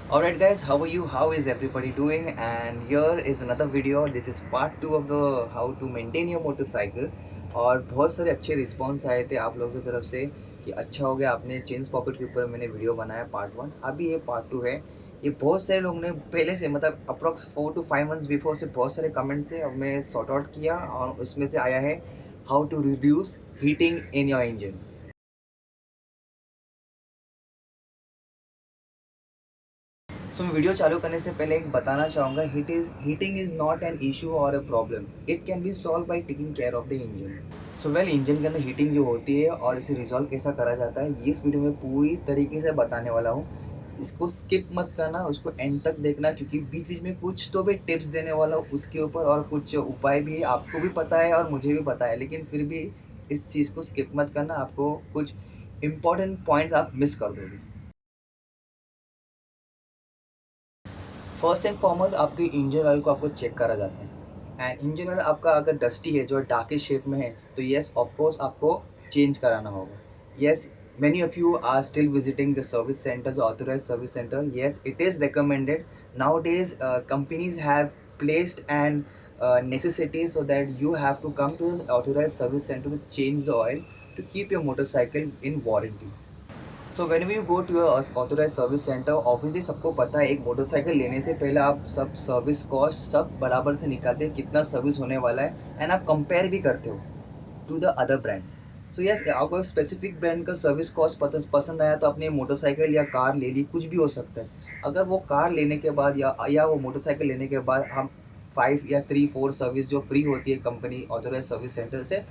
Alright guys, how are you? How is everybody doing? And here is another video. This is part 2 of the how to maintain your motorcycle. और बहुत सारे अच्छे response आए थे आप लोगों की तरफ से कि अच्छा हो गया आपने चेन पॉकेट के ऊपर मैंने वीडियो बनाया पार्ट 1। अभी ये पार्ट 2 है। ये बहुत सारे लोगों ने पहले से मतलब अप्रॉक्स 4 to 5 months बिफोर से बहुत सारे कमेंट से अब मैं सॉर्ट आउट किया और उसमें से आया है how to reduce heating in your engine. So मैं वीडियो चालू करने से पहले एक बताना चाहूँगा heating is not an issue और a problem. It can be solve by taking care of the engine. So well engine के अंदर हीटिंग जो होती है और इसे रिजॉल्व कैसा करा जाता है ये इस वीडियो में पूरी तरीके से बताने वाला हूँ। इसको स्किप मत करना, उसको एंड तक देखना क्योंकि बीच बीच में कुछ तो भी टिप्स देने वाला हूँ उसके ऊपर और कुछ उपाय भी आपको भी पता है और मुझे भी पता है, लेकिन फिर भी इस चीज़ को स्किप मत करना, आपको कुछ इंपॉर्टेंट पॉइंट्स आप मिस कर दोगे। फर्स्ट एंड फॉरमोस्ट आपके इंजन ऑयल को आपको चेक करा जाता है एंड इंजन ऑयल आपका अगर डस्टी है जो डार्किश शेप में है तो येस ऑफ कोर्स आपको चेंज कराना होगा। Yes, many of you are still visiting the service centers, authorized service center. Yes, it is recommended nowadays. Companies have placed an necessity so that you have to come to the authorized service center to change the oil to keep your motorcycle in warranty. So when we go to authorise service centre, obviously सबको पता है एक motorcycle लेने से पहले आप सब service cost सब बराबर से निकालते हैं कितना सर्विस होने वाला है एंड आप कंपेयर भी करते हो to the other brands. So yes, आपको स्पेसिफिक ब्रांड का सर्विस कॉस्ट पसंद आया तो आपने मोटरसाइकिल या कार ले ली, कुछ भी हो सकता है। अगर वो कार लेने के बाद या वो मोटरसाइकिल लेने के बाद हम 5 या 3 4 सर्विस जो फ्री होती है कंपनी ऑथोराइज सर्विस सेंटर से,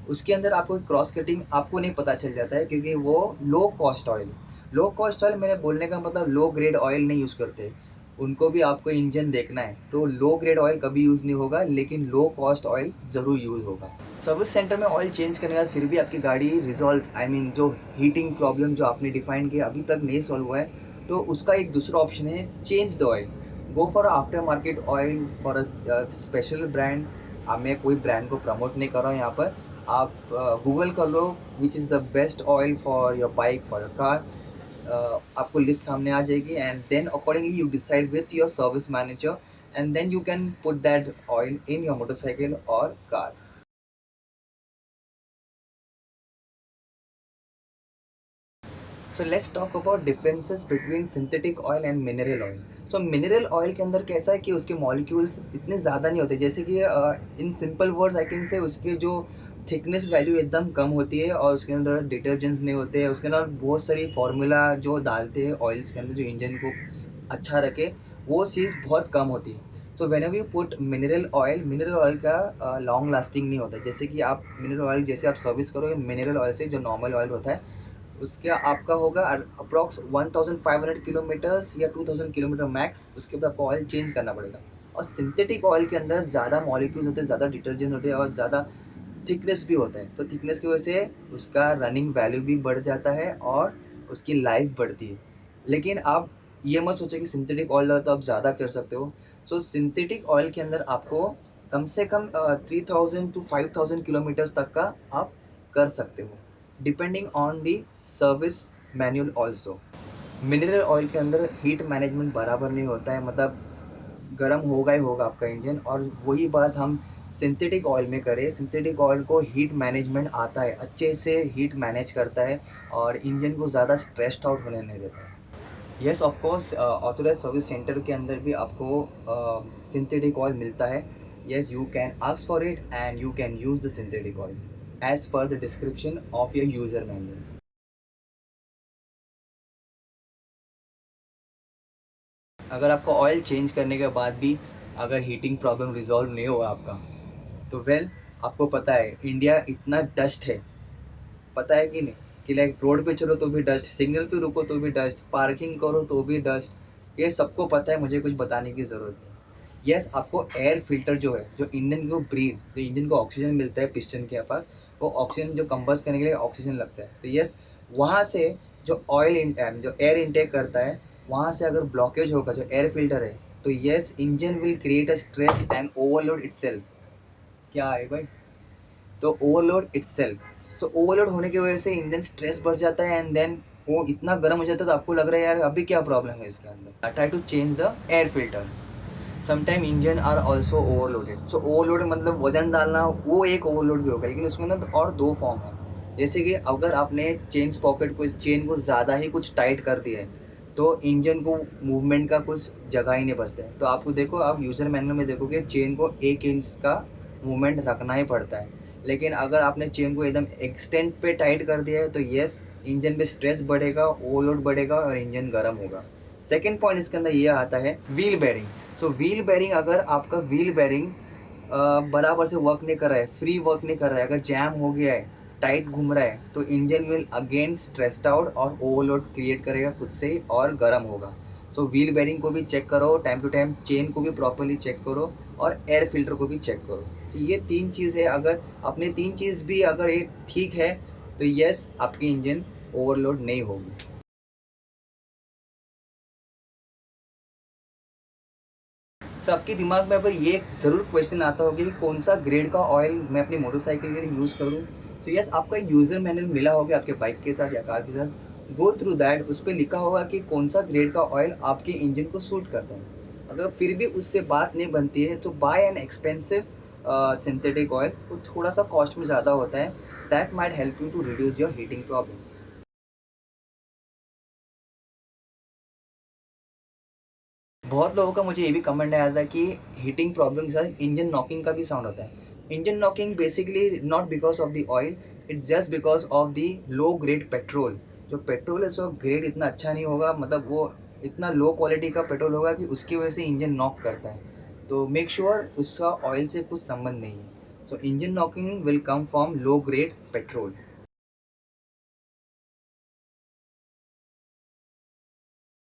उसके अंदर आपको क्रॉस कटिंग आपको नहीं पता चल जाता है क्योंकि वो लो कॉस्ट ऑयल मेरे बोलने का मतलब लो ग्रेड ऑयल नहीं यूज़ करते। उनको भी आपको इंजन देखना है तो लो ग्रेड ऑयल कभी यूज़ नहीं होगा, लेकिन लो कॉस्ट ऑयल ज़रूर यूज़ होगा। सर्विस सेंटर में ऑयल चेंज करने के बाद फिर भी आपकी गाड़ी रिजॉल्व आई मीन जो हीटिंग प्रॉब्लम जो आपने डिफाइन किया अभी तक नहीं सॉल्व हुआ है, तो उसका एक दूसरा ऑप्शन है change the oil. Go for after market oil for a special brand. मैं कोई ब्रांड को प्रमोट नहीं कर रहा हूँ यहाँ पर। आप गूगल कर लो which is the best oil for your bike for your car. आपको लिस्ट सामने आ जाएगी and then accordingly you decide with your service manager and then you can put that oil in your motorcycle और car. So let's talk about differences between synthetic oil and mineral oil. So mineral oil के अंदर कैसा है कि उसके molecules इतने ज़्यादा नहीं होते, जैसे कि in simple words I can say उसके जो थिकनेस वैल्यू एकदम कम होती है और उसके अंदर डिटर्जेंट्स नहीं होते हैं, उसके अंदर बहुत सारी फार्मूला जो डालते हैं ऑयल्स के अंदर जो इंजन को अच्छा रखे, वो चीज़ बहुत कम होती है। So when ever you put mineral oil का लॉन्ग लास्टिंग नहीं होता। जैसे कि आप मिनरल ऑयल जैसे आप सर्विस करोगे मिनरल ऑयल से जो नॉर्मल ऑयल होता है उसका आपका होगा अप्रॉक्स 1500 किलोमीटर्स या 2000 किलोमीटर मैक्स, उसके बाद आपको ऑयल चेंज करना पड़ेगा। और सिंथेटिक ऑयल के अंदर ज़्यादा मॉलिक्यूल होते हैं, ज़्यादा डिटर्जेंट होते हैं और ज़्यादा थिकनेस भी होता है। सो थिकनेस की वजह से उसका रनिंग वैल्यू भी बढ़ जाता है और उसकी लाइफ बढ़ती है। लेकिन आप ये मत सोचें कि सिंथेटिक ऑयल तो आप ज़्यादा कर सकते हो। सो सिंथेटिक ऑयल के अंदर आपको कम से कम 3000 to 5000 किलोमीटर्स तक का आप कर सकते हो, depending on the service manual also. Mineral oil के अंदर हीट मैनेजमेंट बराबर नहीं होता है, मतलब गर्म होगा ही होगा आपका इंजन। और वही बात हम सिंथेटिक ऑयल में करें, सिंथेटिक ऑयल को हीट मैनेजमेंट आता है, अच्छे से हीट मैनेज करता है और इंजन को ज़्यादा स्ट्रेस्ड आउट होने नहीं देता है। Yes of course authorise service centre के अंदर भी आपको सिंथेटिक ऑयल मिलता है। Yes, you can ask for it and you can use the synthetic oil as per the description of your user manual. अगर आपको ऑयल चेंज करने के बाद भी अगर हीटिंग प्रॉब्लम रिजॉल्व नहीं हुआ आपका, तो वेल आपको पता है इंडिया इतना डस्ट है, पता है कि नहीं, कि लाइक रोड पे चलो तो भी डस्ट, सिग्नल पे रुको तो भी डस्ट, पार्किंग करो तो भी डस्ट। ये सबको पता है, मुझे कुछ बताने की ज़रूरत नहीं। यस, आपको एयर फिल्टर जो है, जो इंजन को जो इंजन को ऑक्सीजन मिलता है पिस्टन के पास, वो ऑक्सीजन जो कंबस्ट करने के लिए ऑक्सीजन लगता है, तो यस वहाँ से जो जो एयर इनटेक करता है वहाँ से अगर ब्लॉकेज होगा जो एयर फिल्टर है, तो yes engine will create a stress and overload itself. क्या है भाई? तो ओवरलोड इटसेल्फ। सो ओवरलोड होने की वजह से इंजन स्ट्रेस बढ़ जाता है एंड देन वो इतना गर्म हो जाता है तो आपको लग रहा है यार अभी क्या प्रॉब्लम है इसके अंदर। Try to change the air filter. Sometime engine are also overloaded. So overload मतलब वजन डालना वो एक ओवरलोड भी होगा, लेकिन उसमें ना तो और दो फॉर्म है। जैसे कि अगर आपने चेन को ज़्यादा ही कुछ टाइट कर दिया है तो इंजन को मूवमेंट का कुछ जगह ही नहीं बचता है। तो आपको देखो, आप यूज़र मैनुअल में देखोगे चेन को 1 इंच का मूवमेंट रखना ही पड़ता है। लेकिन अगर आपने चेन को एकदम एक्सटेंड पे टाइट कर दिया है तो यस, इंजन पे स्ट्रेस बढ़ेगा, ओवरलोड बढ़ेगा और इंजन गर्म होगा। सेकेंड पॉइंट इसके अंदर ये आता है व्हील बेरिंग। सो व्हील बेरिंग, अगर आपका व्हील बेरिंग बराबर से वर्क नहीं कर रहा है, फ्री वर्क नहीं कर रहा है, अगर जैम हो गया है, टाइट घूम रहा है, तो engine will again stressed out और ओवरलोड क्रिएट करेगा खुद से ही और गर्म होगा। सो व्हील बेरिंग को भी चेक करो टाइम टू टाइम, चेन को भी प्रॉपरली चेक करो और एयर फिल्टर को भी चेक करो। तो ये 3 चीज़ है, अगर अपने 3 चीज़ भी अगर ये ठीक है तो यस, आपकी इंजन ओवरलोड नहीं होगी। सो आपके दिमाग में अगर ये ज़रूर क्वेश्चन आता होगा कि कौन सा ग्रेड का ऑयल मैं अपनी मोटरसाइकिल के लिए यूज़ करूँ। सो यस, आपका यूज़र मैनुअल मिला होगा आपके बाइक के साथ या कार के साथ। गो थ्रू दैट, उस पर लिखा होगा कि कौन सा ग्रेड का ऑयल आपके इंजन को सूट करता है। अगर फिर भी उससे बात नहीं बनती है तो buy an expensive synthetic oil. वो थोड़ा सा कॉस्ट में ज़्यादा होता है। That might help you to reduce your heating problem. बहुत लोगों का मुझे ये भी कमेंट आया था कि हीटिंग प्रॉब्लम के साथ इंजन नॉकिंग का भी साउंड होता है। Engine knocking basically not because of the oil, it's just because of the low grade petrol. जो पेट्रोल है उसका ग्रेड इतना अच्छा नहीं होगा, मतलब वो इतना लो क्वालिटी का पेट्रोल होगा कि उसकी वजह से इंजन नॉक करता है। तो मेक श्योर उसका ऑयल से कुछ संबंध नहीं है। सो engine knocking will come from low grade petrol.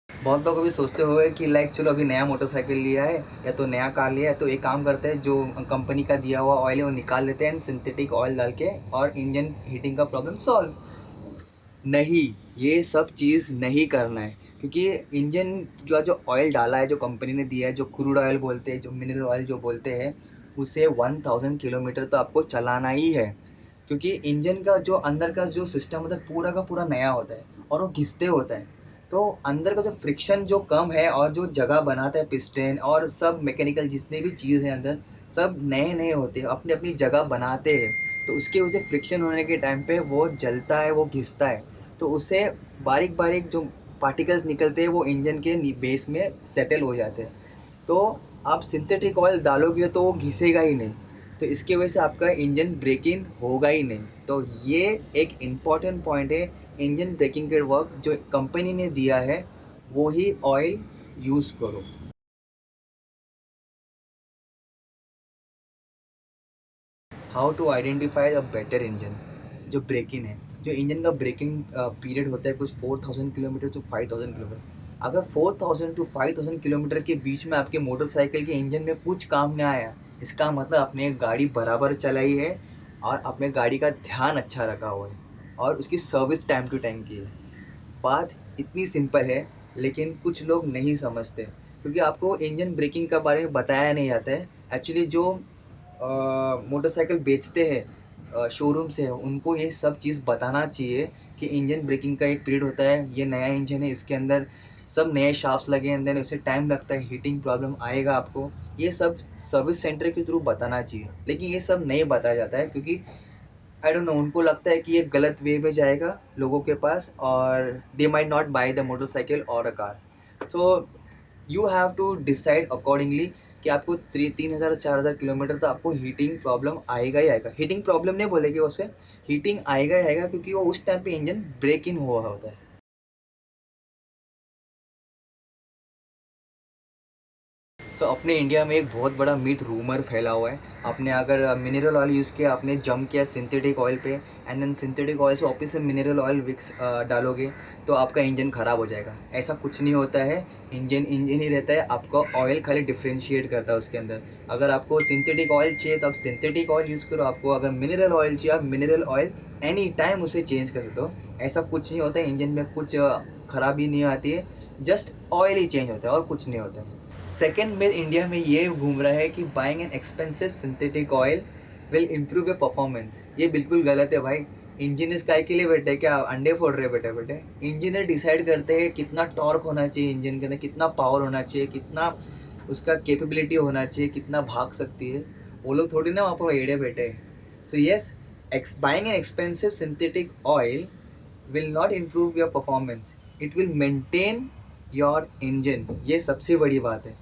बहुत लोग अभी सोचते होंगे कि लाइक चलो अभी नया मोटरसाइकिल लिया है या तो नया कार लिया है तो एक काम करते हैं, जो कंपनी का दिया हुआ ऑयल है वो निकाल लेते हैं, सिंथेटिक ऑयल डाल के, और इंजन हीटिंग का प्रॉब्लम सॉल्व। नहीं, ये सब चीज़ नहीं करना है, क्योंकि इंजन का जो ऑयल डाला है, जो कंपनी ने दिया है, जो क्रूड ऑयल बोलते हैं, जो मिनरल ऑयल जो बोलते हैं, उसे 1000 किलोमीटर तो आपको चलाना ही है। क्योंकि इंजन का जो अंदर का जो सिस्टम होता है पूरा का पूरा नया होता है और वो घिसते होता है। तो अंदर का जो फ्रिक्शन जो कम है और जो जगह बनाता है पिस्टन और सब मैकेनिकल जितने भी चीज़ हैं अंदर, सब नए नए होते हैं, अपनी अपनी जगह बनाते हैं। तो उसकी वजह से फ्रिक्शन होने के टाइम पे वो जलता है, वो घिसता है। तो उससे बारीक बारीक जो पार्टिकल्स निकलते हैं वो इंजन के बेस में सेटल हो जाते हैं। तो आप सिंथेटिक ऑयल डालोगे तो वो घिसेगा ही नहीं, तो इसकी वजह से आपका इंजन ब्रेकिंग होगा ही नहीं। तो ये एक इम्पॉर्टेंट पॉइंट है, इंजन ब्रेकिंग के वर्क जो कंपनी ने दिया है वो ही ऑयल यूज़ करो। How to identify a better engine. जो ब्रेकिंग है, जो इंजन का ब्रेकिंग पीरियड होता है कुछ 4000 किलोमीटर टू 5000 किलोमीटर। अगर 4000 टू 5000 किलोमीटर के बीच में आपके मोटरसाइकिल के इंजन में कुछ काम नहीं आया, इसका मतलब आपने गाड़ी बराबर चलाई है और अपने गाड़ी का ध्यान अच्छा रखा हुआ है और उसकी सर्विस टाइम टू टाइम की है। बात इतनी सिंपल है, लेकिन कुछ लोग नहीं समझते क्योंकि आपको इंजन ब्रेकिंग के बारे में बताया नहीं जाता है। एक्चुअली जो मोटरसाइकिल बेचते हैं शोरूम से, उनको ये सब चीज़ बताना चाहिए कि इंजन ब्रेकिंग का एक पीरियड होता है, ये नया इंजन है, इसके अंदर सब नए शाफ्ट्स लगे हैं, अंदर उसे टाइम लगता है, हीटिंग प्रॉब्लम आएगा आपको। ये सब सर्विस सेंटर के थ्रू बताना चाहिए, लेकिन ये सब नहीं बताया जाता है क्योंकि आई डोंट नो, उनको लगता है कि ये गलत वे में जाएगा लोगों के पास और they might not buy the motorcycle और अ कार। तो you have to decide accordingly कि आपको 3000 4000 किलोमीटर तो आपको हीटिंग प्रॉब्लम आएगा ही आएगा। हीटिंग प्रॉब्लम नहीं बोलेगी उसे, हीटिंग आएगा ही आएगा, क्योंकि वो उस टाइम पे इंजन ब्रेक इन हुआ होता है। सो अपने इंडिया में एक बहुत बड़ा मिथ रूमर फैला हुआ है। आपने अगर मिनरल ऑयल यूज़ किया, आपने जंप किया सिंथेटिक ऑयल पे एंड देन सिंथेटिक ऑयल से वापस से मिनरल ऑयल विक्स डालोगे तो आपका इंजन ख़राब हो जाएगा। ऐसा कुछ नहीं होता है, इंजन इंजन ही रहता है, आपका ऑयल खाली डिफ्रेंशिएट करता है उसके अंदर। अगर आपको सिंथेटिक ऑयल चाहिए तो आप सिंथेटिक ऑयल यूज़ करो, आपको अगर मिनरल ऑयल चाहिए आप मिनरल ऑयल एनी टाइम उसे चेंज कर सकते हो। ऐसा कुछ नहीं होता है, इंजन में कुछ खराबी नहीं आती है, जस्ट ऑयल ही चेंज होता है और कुछ नहीं होता है। सेकेंड में इंडिया में ये घूम रहा है कि buying an expensive synthetic oil will improve your performance. ये बिल्कुल गलत है भाई। इंजीनियर्स काय के लिए बैठे हैं, क्या अंडे फोड़ रहे हैं बेटे बेटे? इंजीनियर डिसाइड करते हैं कितना टॉर्क होना चाहिए इंजन के अंदर, कितना पावर होना चाहिए, कितना उसका कैपेबिलिटी होना चाहिए, कितना भाग सकती है। वो लोग थोड़ी ना वहाँ पर एड़े बैठे हैं। So yes, buying an expensive synthetic oil will not improve your performance, it will maintain your engine. ये सबसे बड़ी बात है।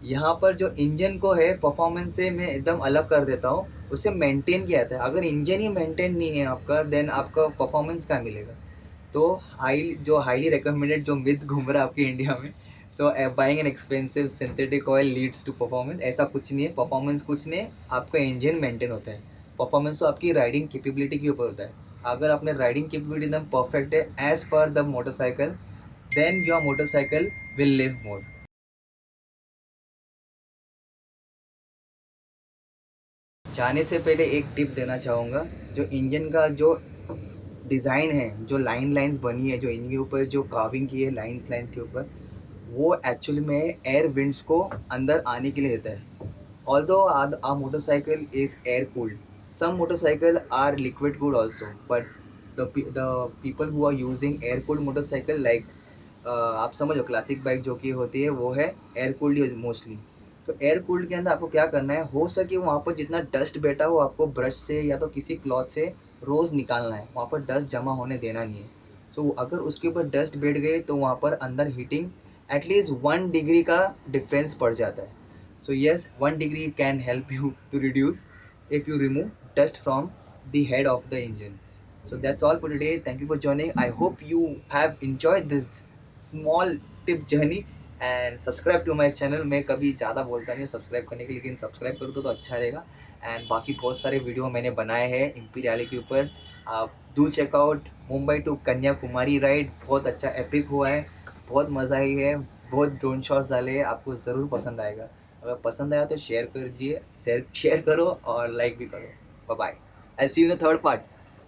यहाँ पर जो इंजन को है परफॉर्मेंस से मैं एकदम अलग कर देता हूँ, उसे मेंटेन किया जाता है। अगर इंजन ही मेंटेन नहीं है आपका, देन आपका परफॉर्मेंस क्या मिलेगा? तो हाईली रिकमेंडेड जो मिथ घूम रहा है आपके इंडिया में, so buying an expensive synthetic oil leads to performance, ऐसा कुछ नहीं है। परफॉर्मेंस कुछ नहीं है, आपका इंजन मेंटेन होता है। परफॉर्मेंस तो आपकी राइडिंग कैपेबिलिटी के ऊपर होता है। अगर आपने राइडिंग कैपेबिलिटी एकदम परफेक्ट है as per the motorcycle, then your motorcycle will live more. जाने से पहले एक टिप देना चाहूँगा। जो इंजन का जो डिज़ाइन है, जो लाइन्स बनी है, जो इनके ऊपर जो कार्विंग की है लाइन्स के ऊपर, वो एक्चुअली में एयर विंड्स को अंदर आने के लिए देता है। Although our motorcycle is air cooled, some motorcycle are liquid cooled also, but the people who are using air cooled motorcycle like आप समझो क्लासिक बाइक जो कि होती है वो है एयर कूल्ड मोस्टली। तो एयर कूल्ड के अंदर आपको क्या करना है, हो सके वहाँ पर जितना डस्ट बैठा हो आपको ब्रश से या तो किसी क्लॉथ से रोज़ निकालना है। वहाँ पर डस्ट जमा होने देना नहीं है। सो अगर उसके ऊपर डस्ट बैठ गए तो वहाँ पर अंदर हीटिंग एटलीस्ट 1 डिग्री का डिफरेंस पड़ जाता है। So yes, 1 degree can help you to reduce if you remove dust from the head of the engine. So that's all for today. Thank you for joining. I hope you have enjoyed this small tip journey and subscribe to my channel. मैं कभी ज़्यादा बोलता नहीं हूँ subscribe करने के लिए, लेकिन सब्सक्राइब कर दो तो अच्छा रहेगा। एंड बाकी बहुत सारे वीडियो मैंने बनाए हैं इम्पीरियल के ऊपर, आप do checkout. Mumbai to Kanyakumari ride बहुत अच्छा एपिक हुआ है, बहुत मज़ा आई है, बहुत ड्रोन शॉट्स डाले हैं, आपको ज़रूर पसंद आएगा। अगर पसंद आया तो शेयर करो और लाइक भी करो। Bye bye, I see you in the third part.